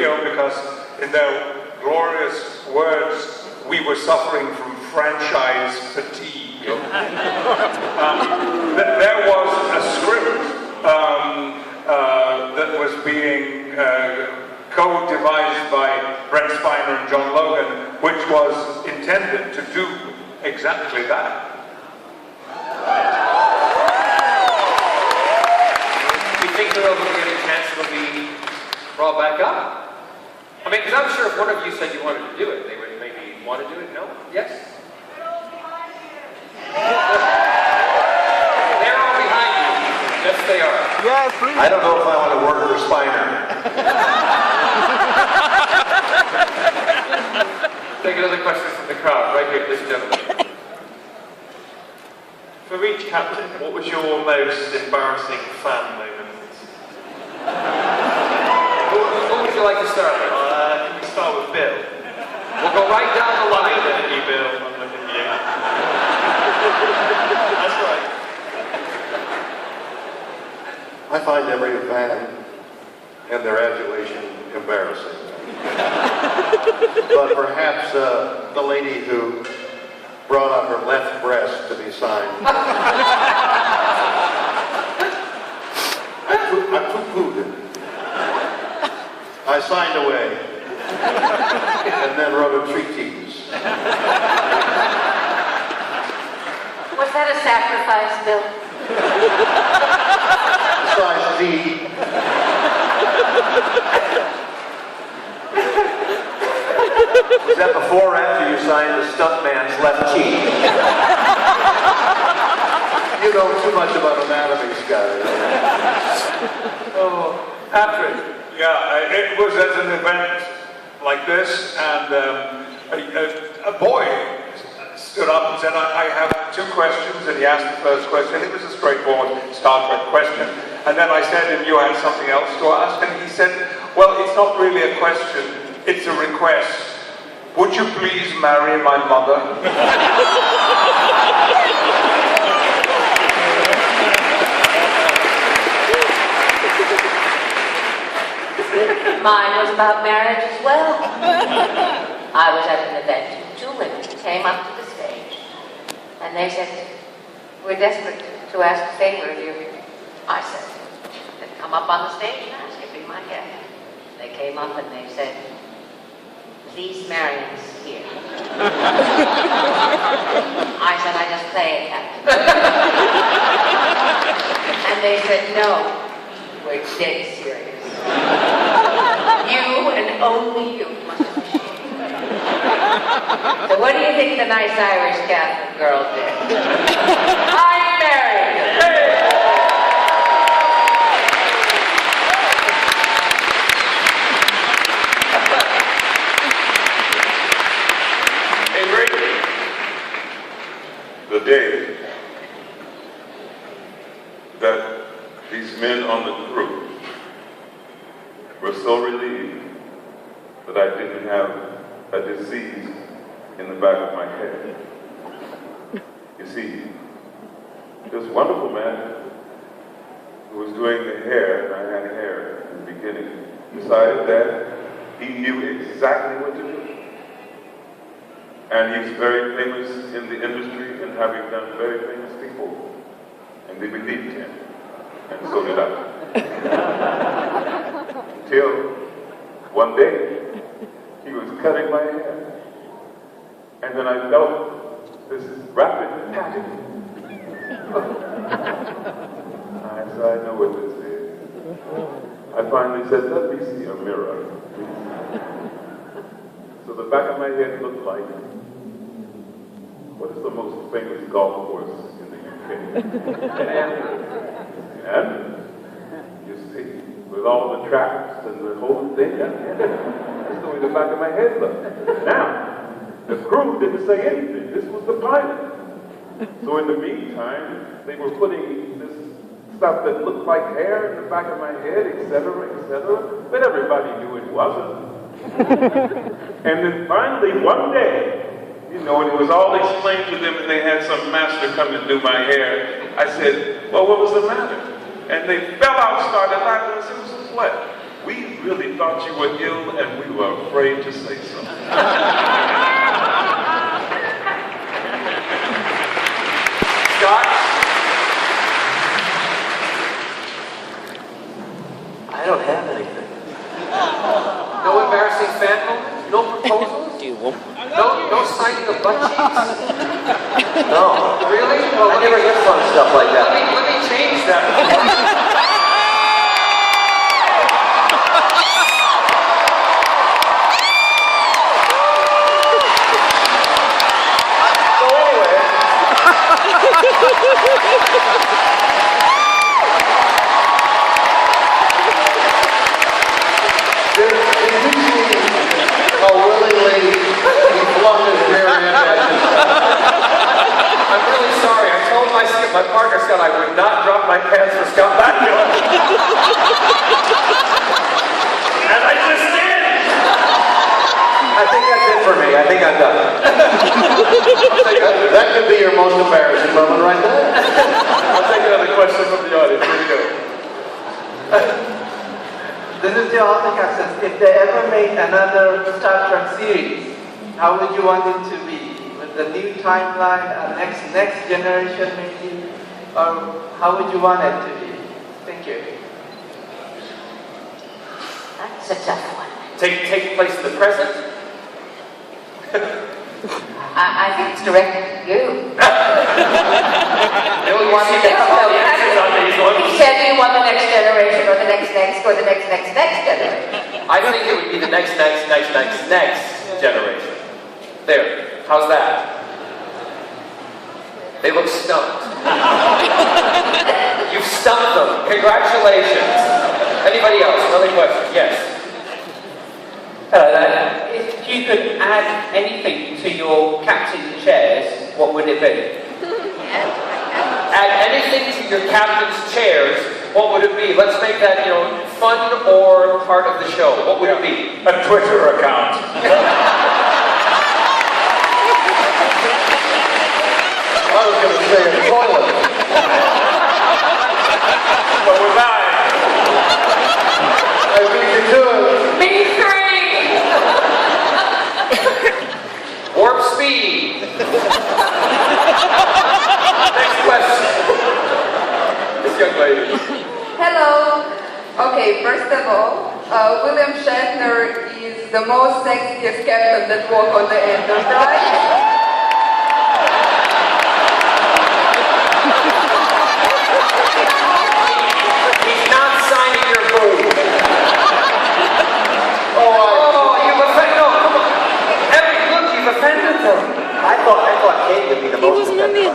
video because, in their glorious words, we were suffering from franchise fatigue. There was a script that was being co-devised by Brent Spiner and John Logan, which was intended to do exactly that. Do you think there will be any chance it'll be brought back up? I mean, because I'm sure if one of you said you wanted to do it, they would maybe want to do it. No? Yes? They're all behind you. Yes, they are. Yes, please. I don't know if I want to work for Spiner. Take another question from the crowd, right here, this gentleman. For each captain, what was your most embarrassing fan moment? Who would you like to start with? Can we start with Bill? We'll go right down the I'm line. looking at you, Bill. I'm looking at you. That's right. I find every fan and their adulation embarrassing. But perhaps the lady who brought up her left breast to be signed. I poo-pooed it. I signed away. And then wrote a treatise. Was that a sacrifice, Bill? Size D. Was that before or after you signed the stuntman's left cheek? You know too much about anatomy, Scott. Oh, Patrick. Yeah, it was at an event like this, and a boy stood up and said, I have 2 questions, and he asked the first question. It was a straightforward Star Trek question. And then I said, and you had something else to ask? And he said, well, it's not really a question, it's a request. Would you please marry my mother? Mine was about marriage as well. I was at an event. 2 women came up to the stage, and they said, we're desperate to ask a favor of you. I said, then come up on the stage and ask it, be my guest. They came up and they said, please marry us here. I said, I just play it, Captain. And they said, no, we're dead serious. You and only you must appreciate it. So what do you think the nice Irish Catholic girl did? I married her. Hey, Rick. The day that these men on the crew were so relieved that I didn't have a disease in the back of my head. You see, this wonderful man who was doing the hair, and I had hair in the beginning, decided that he knew exactly what to do. And he's very famous in the industry and having done very famous people. And they believed him. And so did I. Until one day, he was cutting my hair. And then I felt this rapid patting. I said, I know what this is. I finally said, let me see a mirror, please. So the back of my head looked like, what is the most famous golf course in the UK? And you see, with all the traps and the whole thing, that's the way the back of my head looked. Now, the crew didn't say anything. This was the pilot. So in the meantime, they were putting this stuff that looked like hair in the back of my head, etc., etc. But everybody knew it wasn't. And then finally, one day, you know, and it was all explained to them, and they had some master come and do my hair. I said, well, what was the matter? And they fell out, started laughing. I said, it was a what? We really thought you were ill and we were afraid to say so. Scott? I don't have anything. No embarrassing fan moments? No proposals? No signing of butt cheeks? No. Really? Well, I never get fun stuff like that. let me change that. So anyway, did you see how willingly he flung his rear end at this? I'm really sorry. I told my partner Scott I would not drop my pants for Scott Bakula. And I just did! I think that's it for me. I think I'm done. That could be your most embarrassing moment right there. I'll take another question from the audience. Here we go. This is your autocaptions. If they ever made another Star Trek series, how would you want it to be? With the new timeline, next generation maybe? Or how would you want it to be? Thank you. That's a tough one. Take place in the present? I think it's directed at you. You want me to have all the answers on these He ones? said, do you want the next generation or the next or the next generation? I think it would be the next generation. There. How's that? They look stumped. You've stumped them. Congratulations. Anybody else? Another question? Yes. If you could add anything to your captain's chairs, what would it be? Add anything to your captain's chairs, what would it be? Let's make that, fun or part of the show. What would it be? A Twitter account. I was going to say a toilet. But with that, I beat you to it. Me three! Warp speed. Next question. This young lady. Hello. Okay, first of all, William Shatner is the most sexiest captain that walked on the Enterprise. He's not signing your boob. You've offended. No, come on. Look, you've offended them. I thought Kate would be the most offended.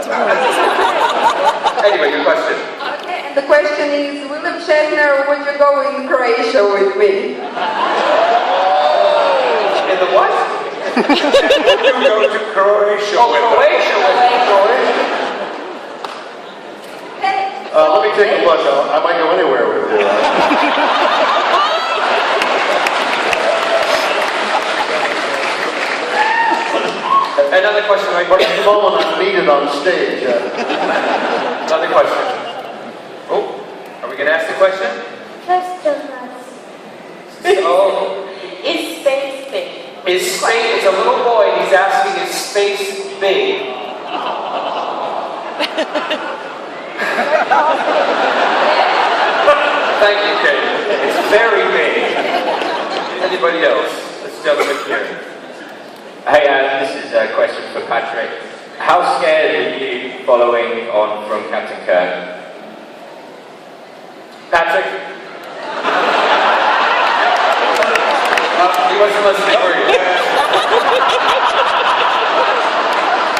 Anyway, your question. Okay, and the question is, William Shatner, would you go in Croatia with me? In the what? you go to Croatia. Oh, Croatia. Let me take a look. I might go anywhere with you. Another question, right? But at the moment I'm needed on stage. Another question. Oh, are we going to ask the question? So, Is space big? is space, it's a little boy, and he's asking, is space big? Thank you, Kate. It's very big. Anybody else? This gentleman here. Hey, this is a question for Patrick. How scared are you following on from Captain Kirk? Patrick? He wasn't listening, were you?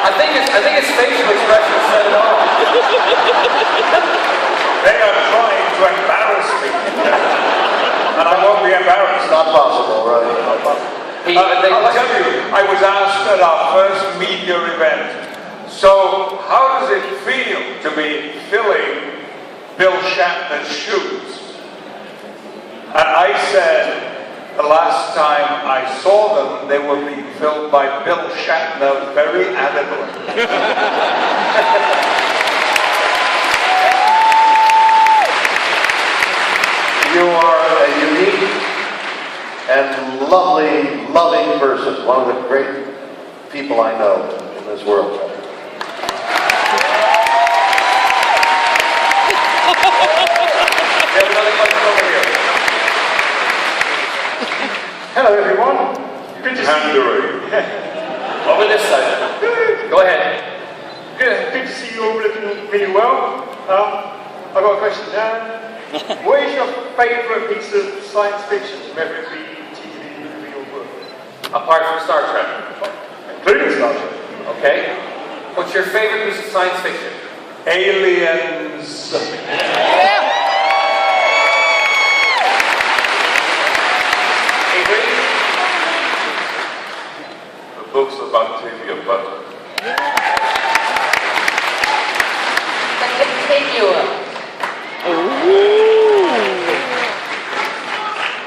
I think his facial expression said it all. They are trying to embarrass me. And I won't be embarrassed. It's not possible, right? I'll tell you, I was asked at our first media event, so how does it feel to be filling Bill Shatner's shoes? And I said, the last time I saw them, they were being filled by Bill Shatner very adamantly. You are a unique and lovely, loving person. One of the great people I know in this world. We have another question over here. Hello, everyone. Good to see you. Over this side. Go ahead. Good to see you all looking really well. I've got a question. What is your favourite piece of science fiction, whether it be TV, movie, or book? Apart from Star Trek. Including Star Trek. Okay. What's your favorite piece of science fiction? Aliens. The books of Octavia Butler. The continuum.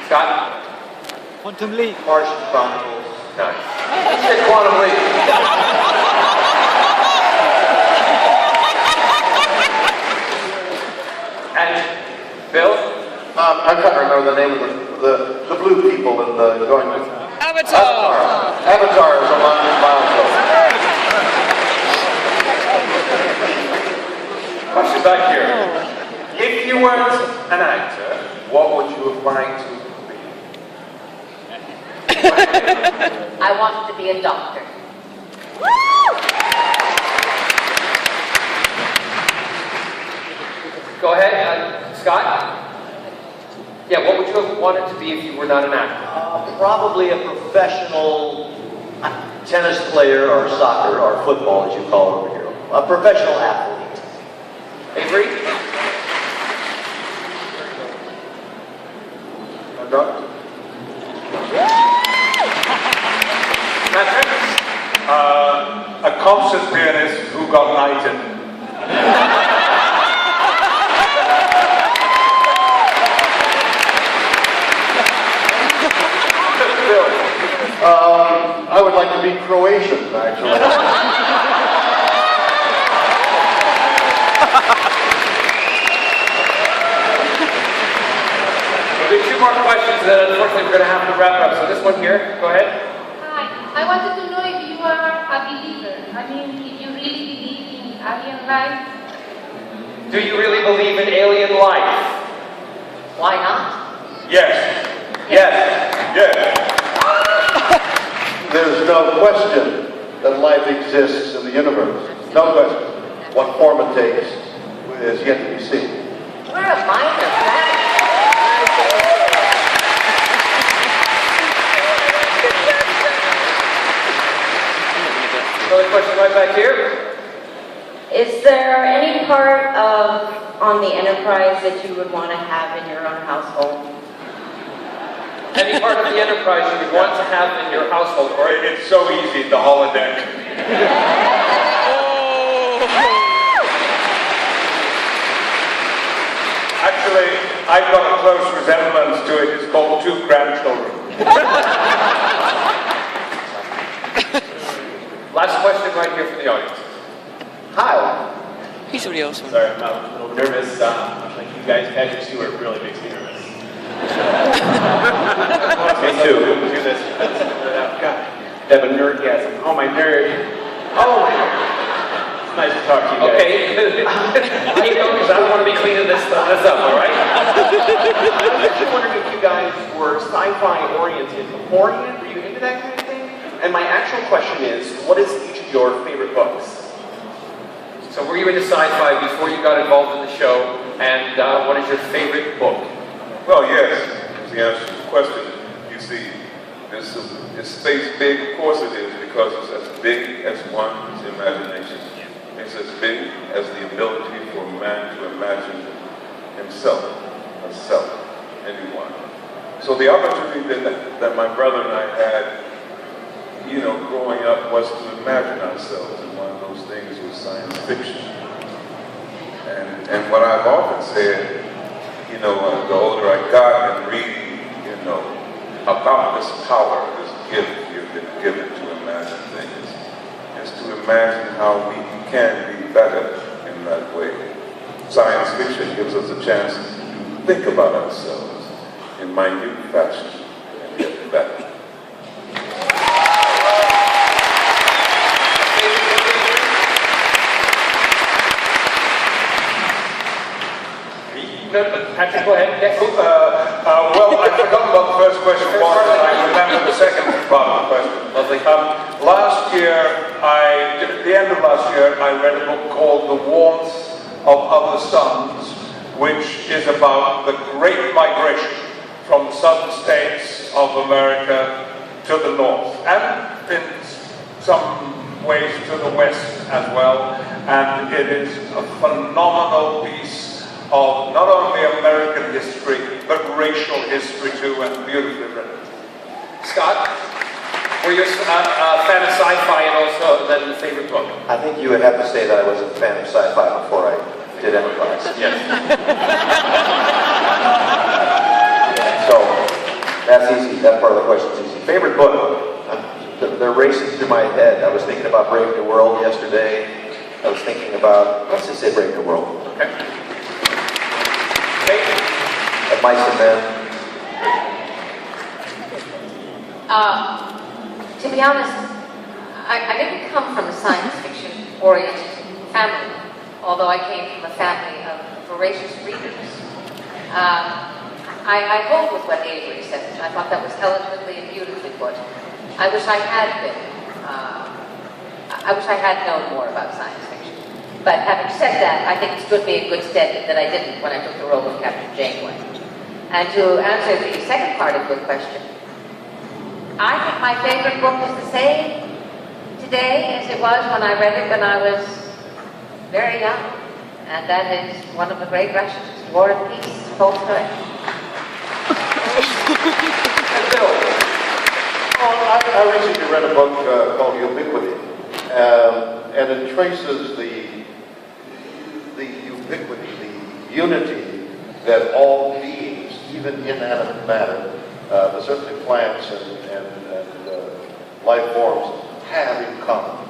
Scott? Quantum Leap. Martian Chronicles. Nice. Let's get Quantum Leap. And Bill? I can't remember the name of the blue people in the going. Avatar. Avatar is a milestone. Question back here. If you weren't an actor, what would you have liked to be? I wanted to be a doctor. Go ahead, Scott. Yeah, what would you have wanted to be if you were not an actor? Probably a professional tennis player or soccer or football, as you call it over here. A professional athlete. Avery? A doctor? Patrick? A concert pianist who got knighted. I would like to be Croatian, actually. We'll do two more questions, then unfortunately we're going to have to wrap up. So this one here, go ahead. Hi, I wanted to know if you are a believer. I mean, if you really believe in alien life. Do you really believe in alien life? Why not? Yes. Yes. Yes. There's no question that life exists in the universe. No question. What form it takes is yet to be seen. We're a minor planet. Another question right back here. Is there any part on the Enterprise that you would want to have in your own household? Any part of the Enterprise you would want to have in your household, or It's so easy, the holodeck. Actually, I've got a close resemblance to it. It's called Two Grandchildren. last question right here from the audience. Hi. He's really awesome. Sorry, I'm a little nervous. Like you guys, Patrick Stewart really makes me nervous. Me too. Do this. Have a nerdgasm. Oh, my nerd. Oh, my nerd. It's nice to talk to you guys. Okay. Because I don't want to be cleaning this up, all right? I was actually wondering if you guys were sci-fi oriented beforehand. Were you into that kind of thing? And my actual question is, what is each of your favorite books? So were you into sci-fi before you got involved in the show? And what is your favorite book? Well, yes. The answer to the question, you see, is space big? Of course it is, because it's as big as one's imagination. It's as big as the ability for man to imagine himself, herself, anyone. So the opportunity that my brother and I had, growing up, was to imagine ourselves, and one of those things was science fiction. And what I've often said, the older I got in reading, about this power, this gift you've been given to imagine things, is to imagine how we can be better in that way. Science fiction gives us a chance to think about ourselves in minute fashion and get better. Patrick, go ahead. Yes. Well, I forgot about the first question, but I remember the second part of the question. Lovely. Last year, at the end of last year, I read a book called The Warmth of Other Suns, which is about the Great Migration from the southern states of America to the north, and in some ways to the west as well. And it is a phenomenal piece of not only American history, but racial history too, and beautifully written. Scott, were you a fan of sci-fi and also then the favorite book? I think you would have to say that I was a fan of sci-fi before I did Enterprise. Yes. So, that's easy. That part of the question's easy. Favorite book? They're racing through my head. I was thinking about Brave New World yesterday. I was thinking about, let's just say Brave New World. Okay. Of Mice and Men. To be honest, I didn't come from a science fiction oriented family, although I came from a family of voracious readers. I hold with what Avery said. I thought that was eloquently and beautifully put. I wish I had been, I wish I had known more about science fiction. But having said that, I think it stood me in good stead that I didn't when I took the role of Captain Janeway. And to answer the second part of your question, I think my favorite book is the same today as it was when I read it when I was very young. And that is one of the great Russians, War and Peace, Tolstoy. I recently read a book called Ubiquity, and it traces the ubiquity, the unity that all beings, even inanimate matter, but certainly plants and life forms, have in common.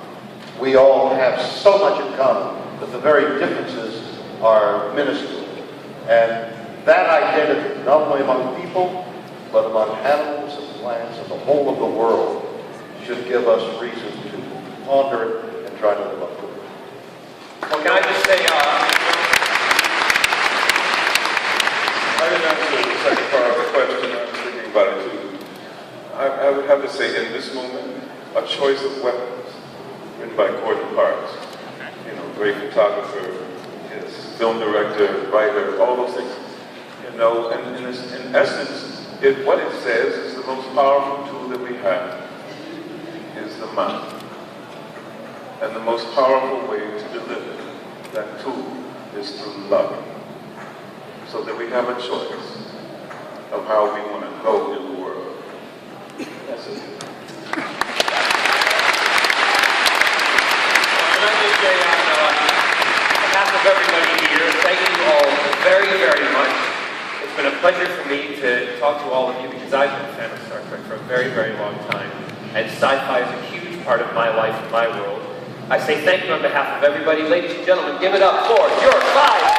We all have so much in common, but the very differences are minuscule. And that identity, not only among people, but among animals and plants and the whole of the world, should give us reason to ponder it and try to live up to it. Well, can I just say, I didn't answer the second part of the question. I was thinking about it too. I would have to say, in this moment, A Choice of Weapons, written by Gordon Parks. You know, great photographer, yes, film director, writer, all those things. You know, and in essence, what it says is the most powerful tool that we have is the mind. And the most powerful way to deliver that tool is through love. So that we have a choice of how we want to go in the world. That's it. Can I just say on behalf of everybody here, thank you all very, very much. It's been a pleasure for me to talk to all of you because I've been a fan of Star Trek for a very, very long time. And sci-fi is a huge part of my life and my world. I say thank you on behalf of everybody. Ladies and gentlemen, give it up for your five.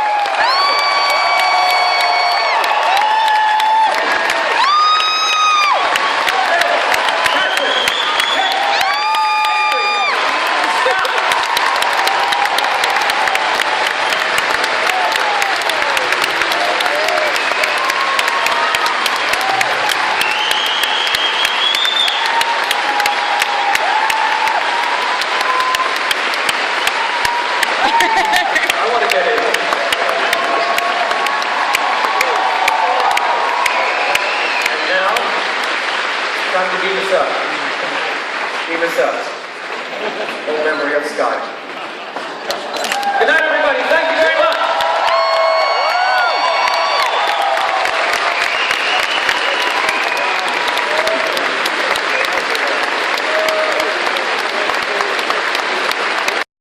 Beam us up. In memory of Scott.